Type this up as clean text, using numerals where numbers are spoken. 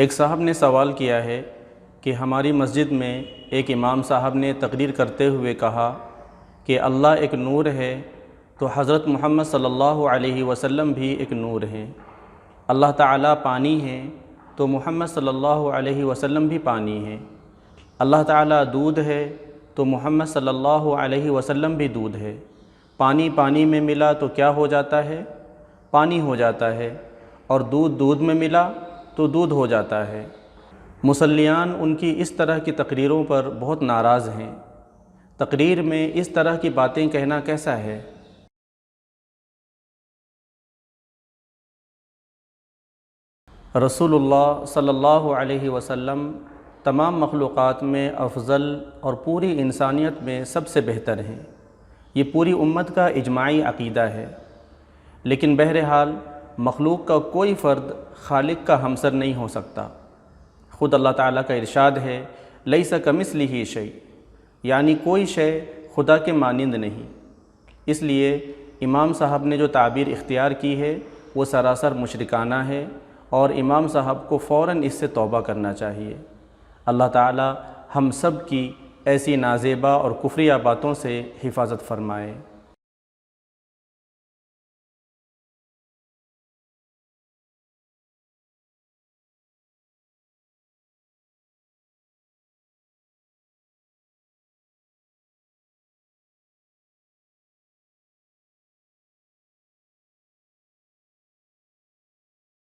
ایک صاحب نے سوال کیا ہے کہ ہماری مسجد میں ایک امام صاحب نے تقریر کرتے ہوئے کہا کہ اللہ ایک نور ہے تو حضرت محمد صلی اللہ علیہ وسلم بھی ایک نور ہیں۔ اللہ تعالیٰ پانی ہے تو محمد صلی اللہ علیہ وسلم بھی پانی ہے۔ اللہ تعالیٰ دودھ ہے تو محمد صلی اللہ علیہ وسلم بھی دودھ ہے۔ پانی پانی میں ملا تو کیا ہو جاتا ہے؟ پانی ہو جاتا ہے، اور دودھ دودھ میں ملا تو دودھ ہو جاتا ہے۔ مصلیان ان کی اس طرح کی تقریروں پر بہت ناراض ہیں۔ تقریر میں اس طرح کی باتیں کہنا کیسا ہے؟ رسول اللہ صلی اللہ علیہ وسلم تمام مخلوقات میں افضل اور پوری انسانیت میں سب سے بہتر ہیں۔ یہ پوری امت کا اجماعی عقیدہ ہے، لیکن بہرحال مخلوق کا کوئی فرد خالق کا ہمسر نہیں ہو سکتا۔ خود اللہ تعالیٰ کا ارشاد ہے لیس کمثلہ شیء، یعنی کوئی شے خدا کے مانند نہیں۔ اس لیے امام صاحب نے جو تعبیر اختیار کی ہے وہ سراسر مشرکانہ ہے، اور امام صاحب کو فوراً اس سے توبہ کرنا چاہیے۔ اللہ تعالیٰ ہم سب کی ایسی نازیبا اور کفریہ باتوں سے حفاظت فرمائے۔